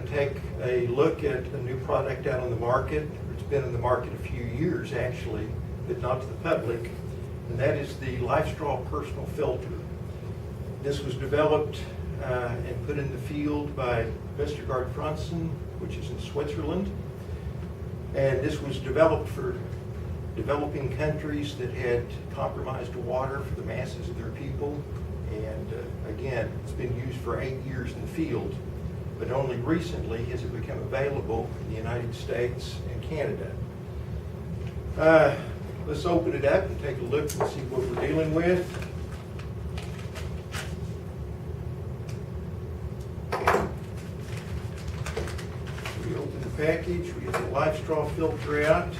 Take a look at a new product out on the market. It's been in the market a few years actually, but not to the public, and that is the LifeStraw's personal filter. This was developed and put in the field by Westergaard Franzen, which is in Switzerland, and this was developed for developing countries that had compromised water for the masses of their people, and again, it's been used for 8 years in the field. But only recently has it become available in the United States and Canada. Let's open it up and take a look and see what we're dealing with. We open the package, we get the LifeStraw filter out,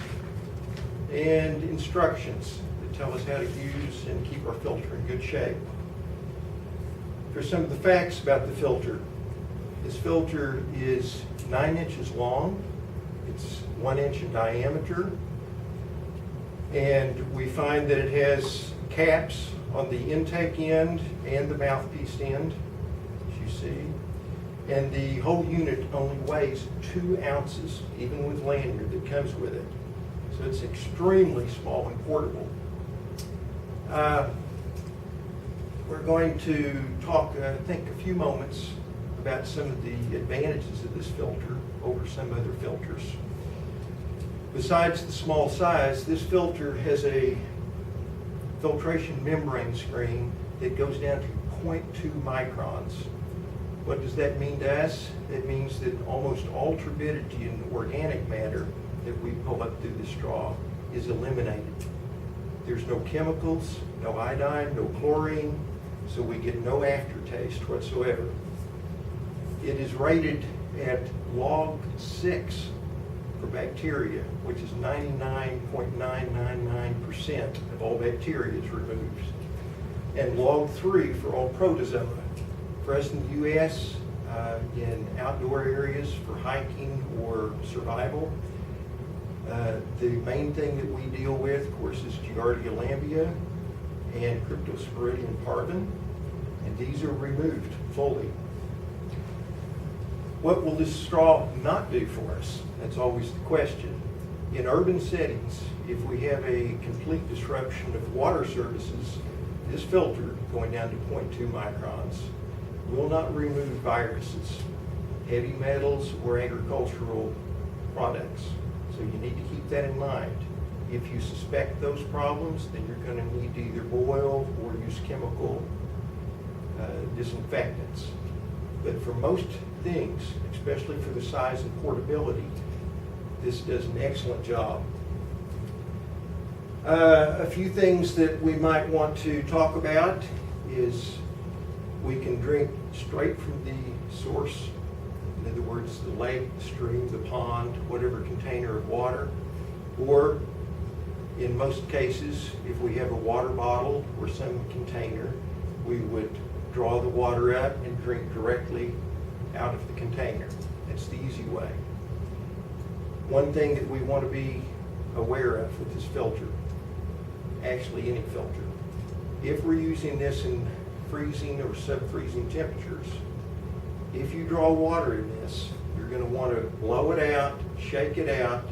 and instructions that tell us how to use and keep our filter in good shape. Here's some of the facts about the filter. This filter is 9 inches long, it's 1 inch in diameter, and we find that it has caps on the intake end and the mouthpiece end, as you see, and the whole unit only weighs 2 ounces, even with lanyard that comes with it. So it's extremely small and portable. We're going to talk, I think, a few moments about some of the advantages of this filter over some other filters. Besides the small size, this filter has a filtration membrane screen that goes down to 0.2 microns. What does that mean to us? It means that almost all turbidity in organic matter that we pull up through the straw is eliminated. There's no chemicals, no iodine, no chlorine, so we get no aftertaste whatsoever. It is rated at log 6 for bacteria, which is 99.999% of all bacteria is removed, and log 3 for all protozoa. For us in the U.S., in outdoor areas for hiking or survival, the main thing that we deal with, of course, is Giardia lamblia and Cryptosporidium parvum, and these are removed fully. What will this straw not do for us? That's always the question. In urban settings, if we have a complete disruption of water services, this filter, going down to 0.2 microns, will not remove viruses, heavy metals, or agricultural products. So you need to keep that in mind. If you suspect those problems, then you're going to need to either boil or use chemical disinfectants. But for most things, especially for the size and portability, this does an excellent job. A few things that we might want to talk about is we can drink straight from the source, in other words, the lake, the stream, the pond, whatever container of water, or in most cases, if we have a water bottle or some container, we would draw the water up and drink directly out of the container. That's the easy way. One thing that we want to be aware of with this filter, actually any filter, if we're using this in freezing or sub-freezing temperatures, if you draw water in this, you're going to want to blow it out, shake it out,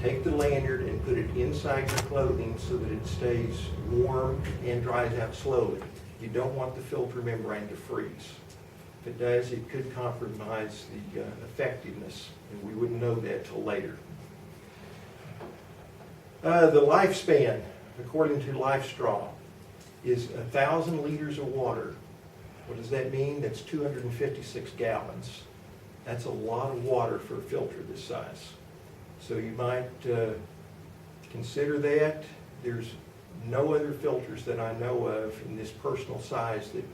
take the lanyard and put it inside your clothing so that it stays warm and dries out slowly. You don't want the filter membrane to freeze. If it does, it could compromise the effectiveness, and we wouldn't know that till later. The lifespan, according to LifeStraw, is 1,000 liters of water. What does that mean? That's 256 gallons. That's a lot of water for a filter this size. So you might consider that. There's no other filters that I know of in this personal size that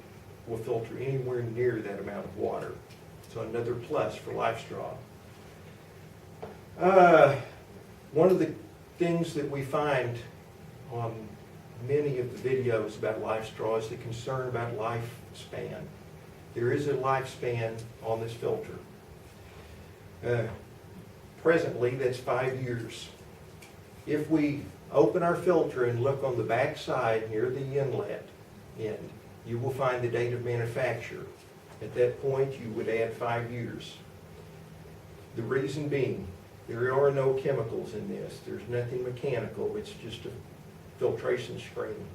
will filter anywhere near that amount of water. So another plus for LifeStraw. One of the things that we find on many of the videos about LifeStraw is the concern about lifespan. There is a lifespan on this filter. Presently, that's 5 years. If we open our filter and look on the back side near the inlet end, you will find the date of manufacture. At that point, you would add 5 years. The reason being, there are no chemicals in this. There's nothing mechanical. It's just a filtration screen.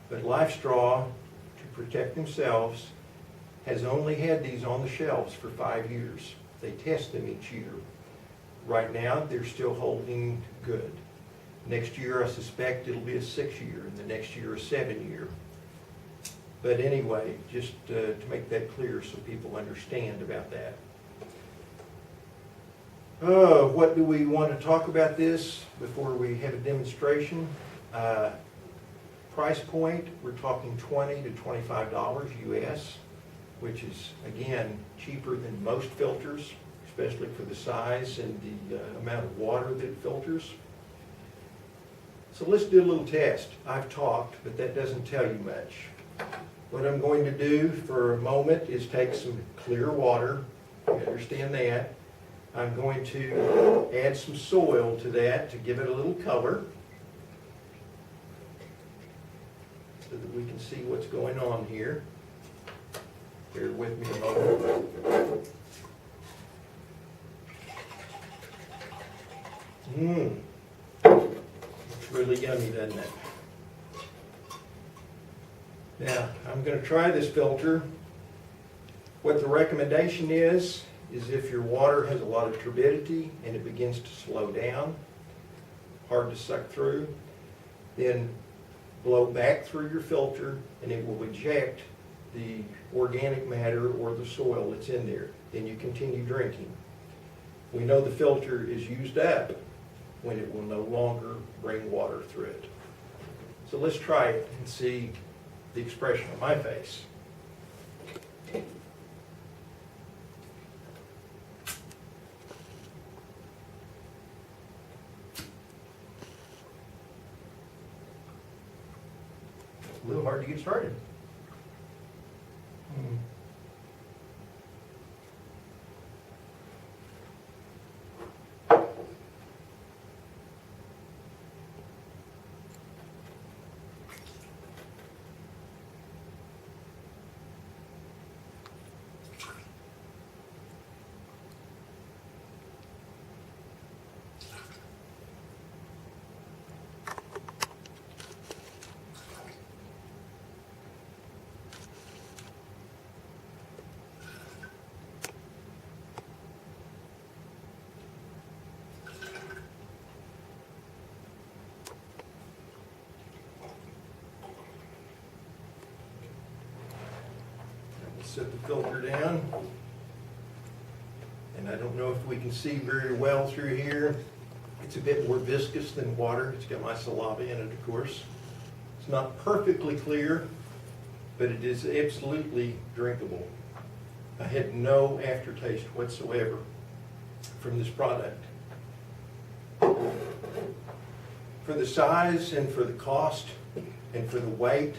But LifeStraw, to protect themselves, has only had these on the shelves for 5 years. They test them each year. Right now, they're still holding good. Next year, I suspect it'll be a 6-year, and the next year a 7-year. But anyway, just to make that clear so people understand about that. What do we want to talk about this before we have a demonstration? Price point, we're talking $20 to $25 US, which is, again, cheaper than most filters, especially for the size and the amount of water that it filters. So let's do a little test. I've talked, but that doesn't tell you much. What I'm going to do for a moment is take some clear water. You understand that. I'm going to add some soil to that to give it a little color so that we can see what's going on here. Bear with me a moment. It's really yummy, doesn't it? Now, I'm going to try this filter. What the recommendation is if your water has a lot of turbidity and it begins to slow down, hard to suck through, then blow back through your filter and it will eject the organic matter or the soil that's in there. Then you continue drinking. We know the filter is used up when it will no longer bring water through it. So let's try it and see the expression on my face. A little hard to get started. Set the filter down, and I don't know if we can see very well through here. It's a bit more viscous than water. It's got my saliva in it, of course. It's not perfectly clear, but it is absolutely drinkable. I had no aftertaste whatsoever from this product. For the size and for the cost and for the weight,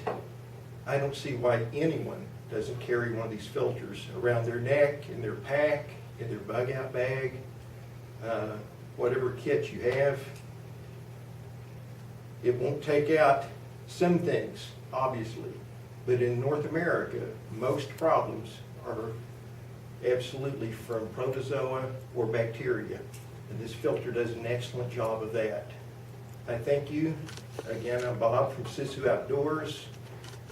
I don't see why anyone doesn't carry one of these filters around their neck, in their pack, in their bug out bag, whatever kit you have. It won't take out some things, obviously, but in North America, most problems are absolutely from protozoa or bacteria, and this filter does an excellent job of that. I thank you. Again, I'm Bob from Sisu Outdoors.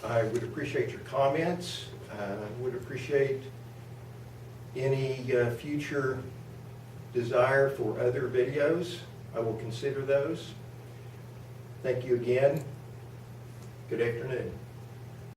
I would appreciate your comments. I would appreciate any future desire for other videos. I will consider those. Thank you again. Good afternoon.